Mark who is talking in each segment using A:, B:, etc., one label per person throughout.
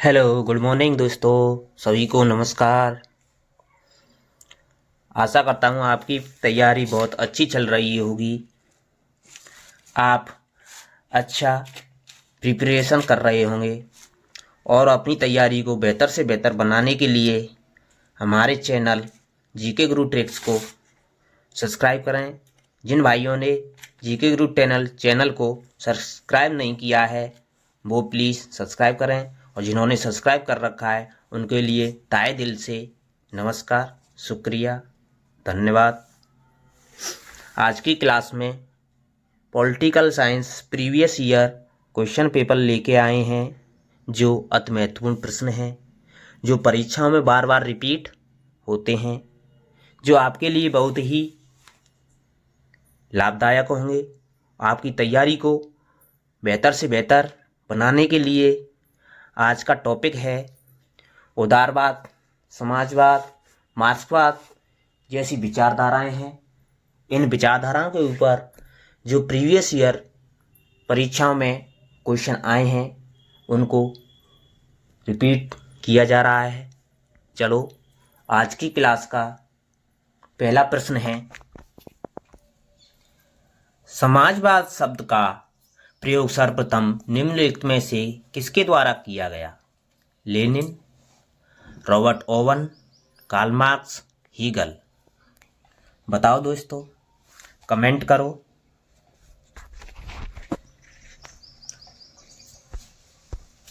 A: Hello good morning दोस्तों। सभी को नमस्कार। आशा करता हूँ आपकी तैयारी बहुत अच्छी चल रही होगी। आप अच्छा प्रिपरेशन कर रहे होंगे और अपनी तैयारी को बेहतर से बेहतर बनाने के लिए हमारे चैनल जीके गुरु ट्रिक्स को सब्सक्राइब करें। जिन भाइयों ने जीके गुरु चैनल को सब्सक्राइब नहीं किया है वो प्लीज़ सब्सक्राइब करें, और जिन्होंने सब्सक्राइब कर रखा है उनके लिए तहे दिल से नमस्कार, शुक्रिया, धन्यवाद। आज की क्लास में political science previous year question paper लेके आए हैं जो अति महत्वपूर्ण प्रश्न हैं, जो परीक्षाओं में बार बार रिपीट होते हैं, जो आपके लिए बहुत ही लाभदायक होंगे। आपकी तैयारी को बेहतर से बेहतर बनाने के लिए आज का टॉपिक है उदारवाद, समाजवाद, मार्क्सवाद जैसी विचारधाराएं हैं। इन विचारधाराओं के ऊपर जो प्रीवियस ईयर परीक्षाओं में क्वेश्चन आए हैं उनको रिपीट किया जा रहा है। चलो आज की क्लास का पहला प्रश्न है, समाजवाद शब्द का प्रयोग सर्वप्रथम निम्नलिखित में से किसके द्वारा किया गया? Lenin, Robert Owen, Karl Marx, Hegel. बताओ दोस्तों, कमेंट करो।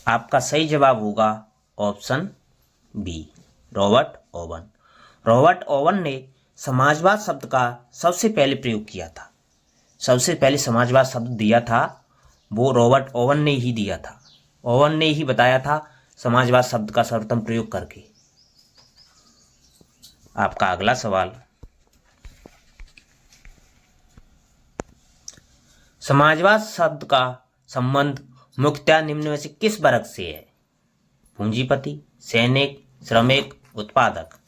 A: आपका सही जवाब होगा option B, Robert Owen. Robert Owen ने समाजवाद शब्द का सबसे पहले प्रयोग किया था। सबसे पहले समाजवाद शब्द दिया था वो रॉबर्ट ओवन ने ही दिया था। ओवन ने ही बताया था समाजवाद शब्द का सर्वप्रथम प्रयोग करके। आपका अगला सवाल, समाजवाद शब्द का संबंध मुख्यतः निम्न में से किस वर्ग से है? पूंजीपति, सैनिक, श्रमिक, उत्पादक।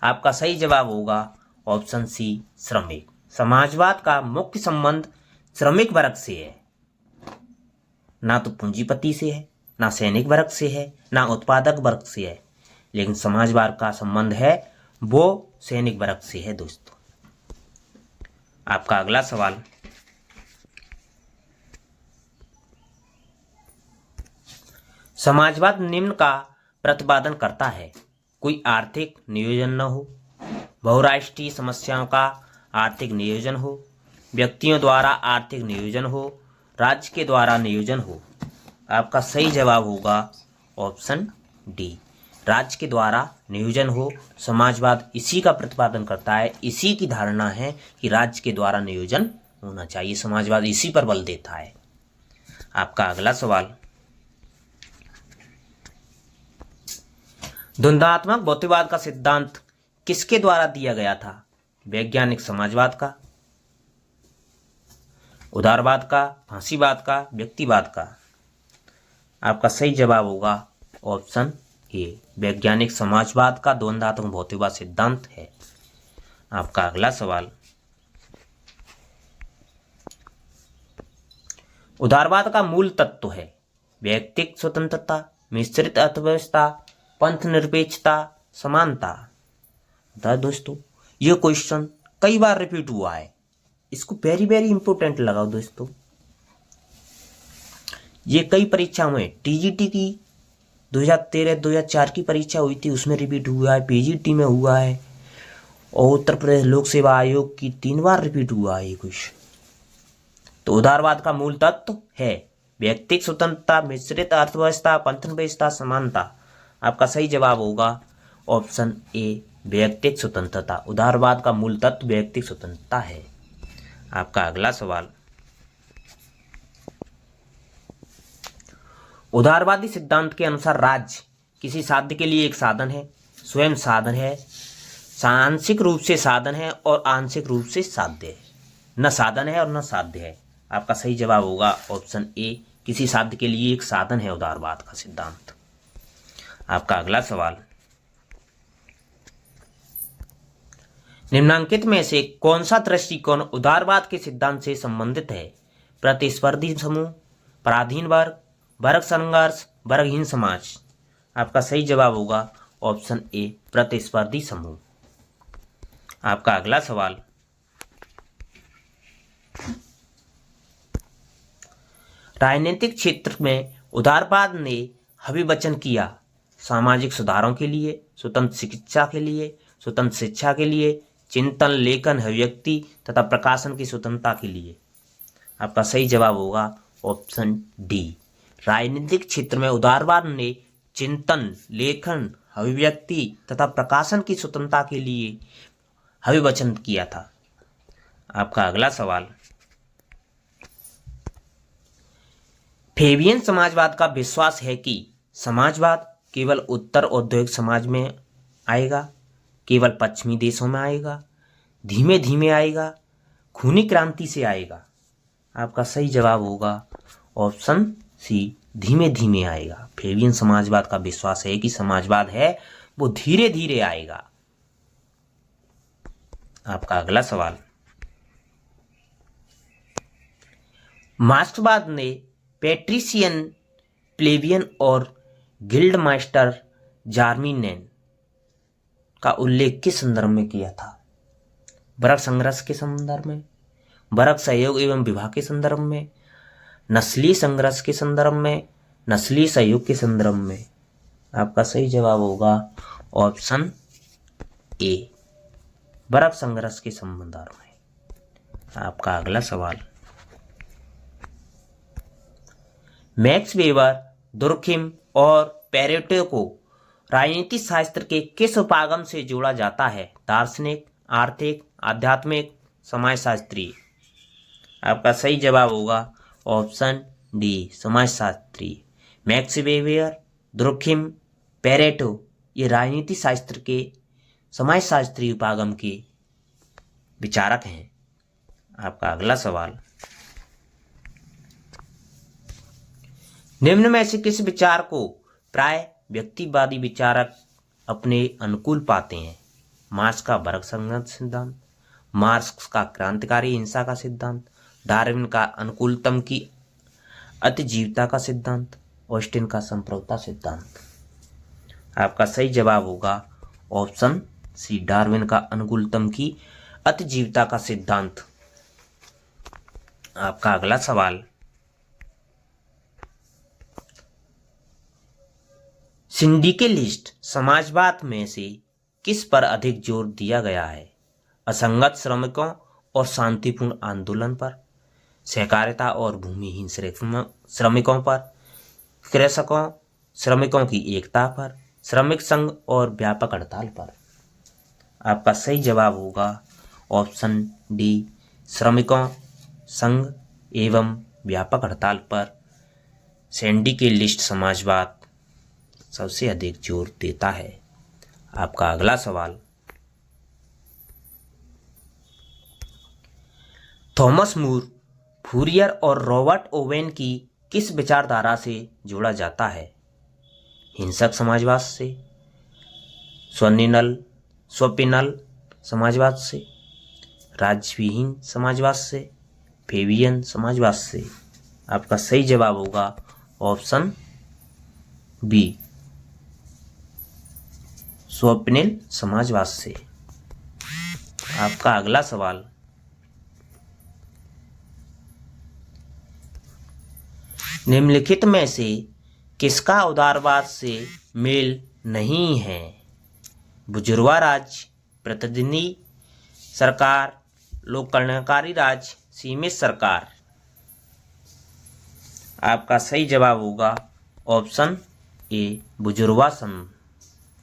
A: आपका सही जवाब होगा ऑप्शन सी, श्रमिक। समाजवाद का मुख्य संबंध श्रमिक वर्ग से है, ना तो पूंजीपति से है, ना सैनिक वर्ग से है, ना उत्पादक वर्ग से है, लेकिन समाजवाद का संबंध है वो सैनिक वर्ग से है दोस्तों। आपका अगला सवाल, समाजवाद निम्न का प्रतिपादन करता है, कोई आर्थिक नियोजन न हो, बहुराष्ट्रीय समस्याओं का आर्थिक नियोजन हो, व्यक्तियों द्वारा आर्थिक नियोजन हो, राज्य के द्वारा नियोजन हो। आपका सही जवाब होगा ऑप्शन डी, राज्य के द्वारा नियोजन हो। समाजवाद इसी का प्रतिपादन करता है, इसी की धारणा है कि राज्य के द्वारा नियोजन होना चाहिए। समाजवाद इसी पर बल देता है। आपका अगला सवाल, द्वंद्वात्मक भौतिकवाद का सिद्धांत किसके द्वारा दिया गया था? वैज्ञानिक समाजवाद का, उदारवाद का, फांसीवाद का, व्यक्तिवाद का। आपका सही जवाब होगा ऑप्शन ए, वैज्ञानिक समाजवाद का द्वंद्वात्मक भौतिकवाद सिद्धांत है। आपका अगला सवाल, उदारवाद का मूल तत्व है व्यक्तिक स्वतंत्रता, मिश्रित अर्थव्यवस्था, पंथ निरपेक्षता, समानता। बता दोस्तों, ये क्वेश्चन कई बार रिपीट हुआ है, इसको वेरी वेरी इंपॉर्टेंट लगाओ दोस्तों। ये कई परीक्षाओं में, टीजीटी की 2013-2004 की परीक्षा हुई थी उसमें रिपीट हुआ है, पीजीटी में हुआ है, और उत्तर प्रदेश लोक सेवा आयोग की 3 बार रिपीट हुआ है ये क्वेश्चन। तो उदारवाद का मूल तत्व है व्यक्तिक स्वतंत्रता, मिश्रित अर्थव्यवस्था, पंथ निरपेक्षता, समानता। आपका सही जवाब होगा ऑप्शन ए, व्यक्तिक स्वतंत्रता। उदारवाद का मूल तत्व व्यक्तिक स्वतंत्रता है। आपका अगला सवाल, उदारवादी सिद्धांत के अनुसार राज्य किसी साध्य के लिए एक साधन है, स्वयं साधन है, आंशिक रूप से साधन है और आंशिक रूप से साध्य है। न साधन है और न साध्य है। आपका सही जवाब होगा ऑप्शन ए, किसी साध्य के लिए एक साधन है उदारवाद का सिद्धांत। आपका अगला सवाल, निम्नांकित में से कौन सा दृष्टिकोण उदारवाद के सिद्धांत से संबंधित है? प्रतिस्पर्धी समूह, पराधीन वर्ग, वर्ग संघर्ष, वर्गहीन समाज। आपका सही जवाब होगा ऑप्शन ए, प्रतिस्पर्धी समूह। आपका अगला सवाल, राजनीतिक क्षेत्र में उदारवाद ने अभिवचन किया सामाजिक सुधारों के लिए, स्वतंत्र शिक्षा के लिए, स्वतंत्र शिक्षा के लिए, चिंतन, लेखन, अभिव्यक्ति तथा प्रकाशन की स्वतंत्रता के लिए। आपका सही जवाब होगा ऑप्शन डी, राजनीतिक क्षेत्र में उदारवाद ने चिंतन, लेखन, अभिव्यक्ति तथा प्रकाशन की स्वतंत्रता के लिए अभिवचन किया था। आपका अगला सवाल, फेबियन समाजवाद का विश्वास है कि समाजवाद केवल उत्तर औद्योगिक समाज में आएगा, केवल पश्चिमी देशों में आएगा, धीमे धीमे आएगा, खूनी क्रांति से आएगा। आपका सही जवाब होगा ऑप्शन सी, धीमे धीमे आएगा। फेबियन समाजवाद का विश्वास है कि समाजवाद है वो धीरे धीरे आएगा। आपका अगला सवाल, मार्क्सवाद ने पैट्रिशियन, प्लेबियन और गिल्ड मास्टर जार्मिनेन का उल्लेख किस संदर्भ में किया था? वर्ग संघर्ष के संदर्भ में, वर्ग सहयोग एवं विवाह के संदर्भ में, नस्लीय संघर्ष के संदर्भ में, नस्लीय सहयोग के संदर्भ में। आपका सही जवाब होगा ऑप्शन ए, वर्ग संघर्ष के संदर्भ में। आपका अगला सवाल, मैक्स वेबर, दुर्खिम और पेरेटो को राजनीति शास्त्र के किस उपागम से जोड़ा जाता है? दार्शनिक, आर्थिक, आध्यात्मिक, समाजशास्त्रीय। आपका सही जवाब होगा ऑप्शन डी, समाजशास्त्रीय। मैक्स वेबर, दुर्खिम, पेरेटो ये राजनीति शास्त्र के समाजशास्त्रीय उपागम के विचारक हैं। आपका अगला सवाल, निम्न में से किस विचार को प्राय व्यक्तिवादी विचारक अपने अनुकूल पाते हैं? मार्क्स का वर्ग संघर्ष सिद्धांत, मार्क्स का क्रांतिकारी हिंसा का सिद्धांत, डार्विन का अनुकूलतम की अतिजीवता का सिद्धांत, ऑस्टिन का संप्रभुता सिद्धांत। आपका सही जवाब होगा ऑप्शन सी, डार्विन का अनुकूलतम की अतिजीवता का सिद्धांत। आपका अगला सवाल, सिंडिकेलिस्ट समाजवाद में से किस पर अधिक जोर दिया गया है? असंगत श्रमिकों और शांतिपूर्ण आंदोलन पर, सहकारिता और भूमिहीन श्रमिकों पर, कृषकों श्रमिकों की एकता पर, श्रमिक संघ और व्यापक हड़ताल पर। आपका सही जवाब होगा ऑप्शन डी, श्रमिकों संघ एवं व्यापक हड़ताल पर सिंडिकेलिस्ट समाजवाद सबसे अधिक जोर देता है। आपका अगला सवाल, थॉमस मूर, फूरियर और रॉबर्ट ओवेन की किस विचारधारा से जोड़ा जाता है? हिंसक समाजवाद से, स्वपिनल समाजवाद से, राज्यविहीन समाजवाद से, फेबियन समाजवाद से। आपका सही जवाब होगा ऑप्शन बी, स्वप्निल समाजवाद से। आपका अगला सवाल, निम्नलिखित में से किसका उदारवाद से मेल नहीं है? बुजुर्गवा राज्य, प्रतिनिधि सरकार, लोक कल्याणकारी राज्य, सीमित सरकार। आपका सही जवाब होगा ऑप्शन ए, बुजुर्गवा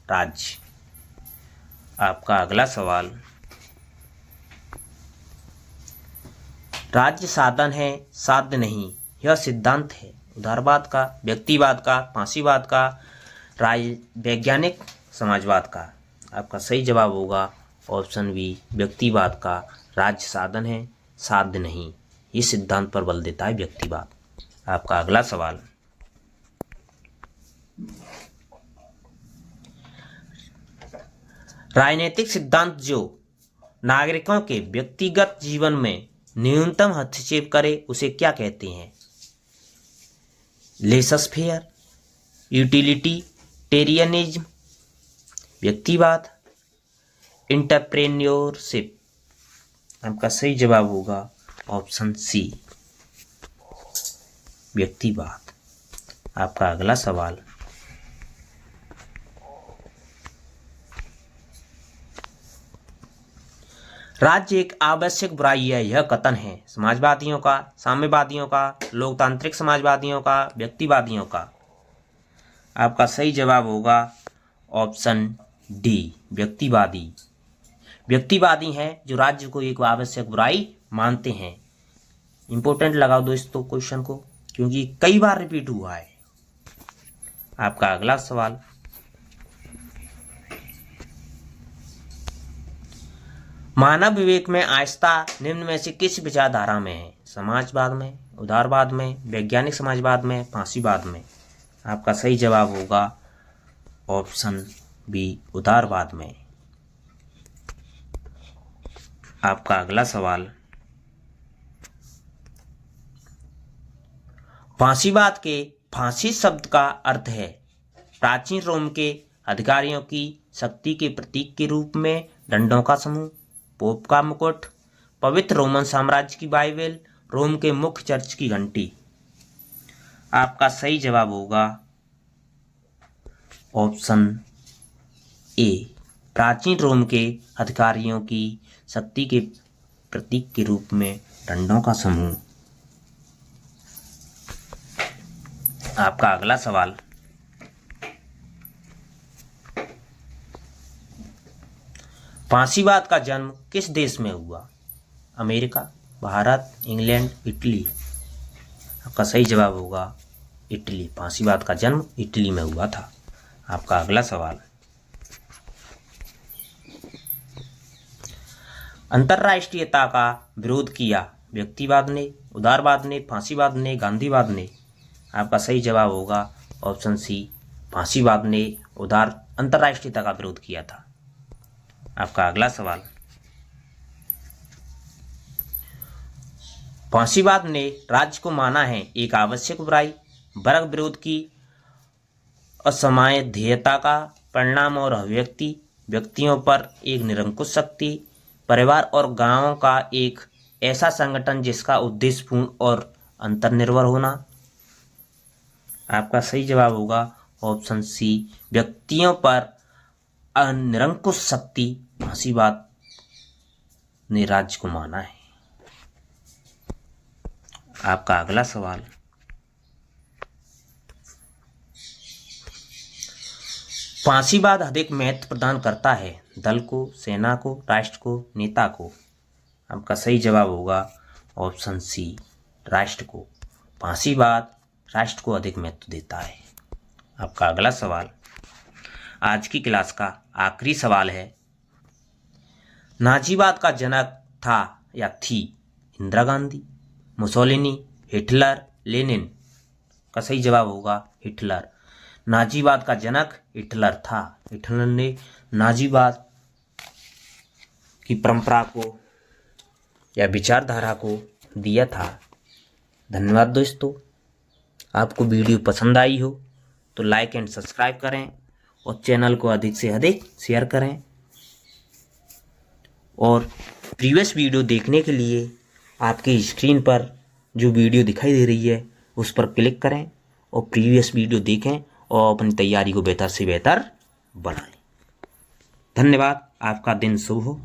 A: राज्य। आपका अगला सवाल, राज्य साधन है, साध्य नहीं, यह सिद्धांत है उदारवाद का, व्यक्तिवाद का, फांसीवाद का, वैज्ञानिक समाजवाद का। आपका सही जवाब होगा ऑप्शन बी, व्यक्तिवाद का। राज्य साधन है, साध्य नहीं, ये सिद्धांत पर बल देता है व्यक्तिवाद। आपका अगला सवाल, राजनीतिक सिद्धांत जो नागरिकों के व्यक्तिगत जीवन में न्यूनतम हस्तक्षेप करे उसे क्या कहते हैं? लेसस फेयर, यूटिलिटेरियनिज्म, व्यक्तिवाद, इंटरप्रेन्योरशिप। आपका सही जवाब होगा ऑप्शन सी, व्यक्तिवाद। आपका अगला सवाल, राज्य एक आवश्यक बुराई है, यह कथन है समाजवादियों का, साम्यवादियों का, लोकतांत्रिक समाजवादियों का, व्यक्तिवादियों का। आपका सही जवाब होगा ऑप्शन डी, व्यक्तिवादी। व्यक्तिवादी हैं जो राज्य को एक आवश्यक बुराई मानते हैं। इंपॉर्टेंट लगाओ दोस्तों क्वेश्चन को, क्योंकि कई बार रिपीट हुआ है। आपका अगला सवाल, मानव विवेक में आस्था निम्न में से किस विचारधारा में है? समाजवाद में, उदारवाद में, वैज्ञानिक समाजवाद में, फांसीवाद में। आपका सही जवाब होगा ऑप्शन बी, उदारवाद में। आपका अगला सवाल, फांसीवाद के फांसी शब्द का अर्थ है प्राचीन रोम के अधिकारियों की शक्ति के प्रतीक के रूप में डंडों का समूह, पोप का मुकुट, पवित्र रोमन साम्राज्य की बाइबल, रोम के मुख्य चर्च की घंटी। आपका सही जवाब होगा ऑप्शन ए, प्राचीन रोम के अधिकारियों की शक्ति के प्रतीक के रूप में डंडों का समूह। आपका अगला सवाल, फांसीवाद का जन्म किस देश में हुआ? America, Bharat, England, Italy. आपका सही जवाब होगा इटली। फांसीवाद का जन्म इटली में हुआ था। आपका अगला सवाल, अंतर्राष्ट्रीयता का विरोध किया व्यक्तिवाद ने, उदारवाद ने, फांसीवाद ने, गांधीवाद ने। आपका सही जवाब होगा ऑप्शन सी, फांसीवाद ने अंतर्राष्ट्रीयता का विरोध किया था। आपका अगला सवाल, फांसीवाद ने राज्य को माना है एक आवश्यक बुराई, वर्ग विरोध की असमाध्यता का परिणाम और अभिव्यक्ति, व्यक्तियों पर एक निरंकुश शक्ति, परिवार और गांवों का एक ऐसा संगठन जिसका उद्देश्य पूर्ण और अंतर्निर्भर होना। आपका सही जवाब होगा ऑप्शन सी, व्यक्तियों पर निरंकुश शक्ति फांसीवाद ने राज्य को माना है। आपका अगला सवाल, फांसीवाद अधिक महत्व प्रदान करता है दल को, सेना को, राष्ट्र को, नेता को। आपका सही जवाब होगा ऑप्शन सी, राष्ट्र को। फांसीवाद राष्ट्र को अधिक महत्व देता है। आपका अगला सवाल, आज की क्लास का आखिरी सवाल है, नाजीवाद का जनक था या थी Indira Gandhi, Mussolini, Hitler, Lenin. का सही जवाब होगा हिटलर। नाजीवाद का जनक हिटलर था। हिटलर ने नाजीवाद की परंपरा को या विचारधारा को दिया था। धन्यवाद दोस्तों। आपको वीडियो पसंद आई हो तो लाइक एंड सब्सक्राइब करें और चैनल को अधिक से अधिक शेयर करें। और प्रीवियस वीडियो देखने के लिए आपकी स्क्रीन पर जो वीडियो दिखाई दे रही है उस पर क्लिक करें और प्रीवियस वीडियो देखें और अपनी तैयारी को बेहतर से बेहतर बनाएं। धन्यवाद। आपका दिन शुभ हो।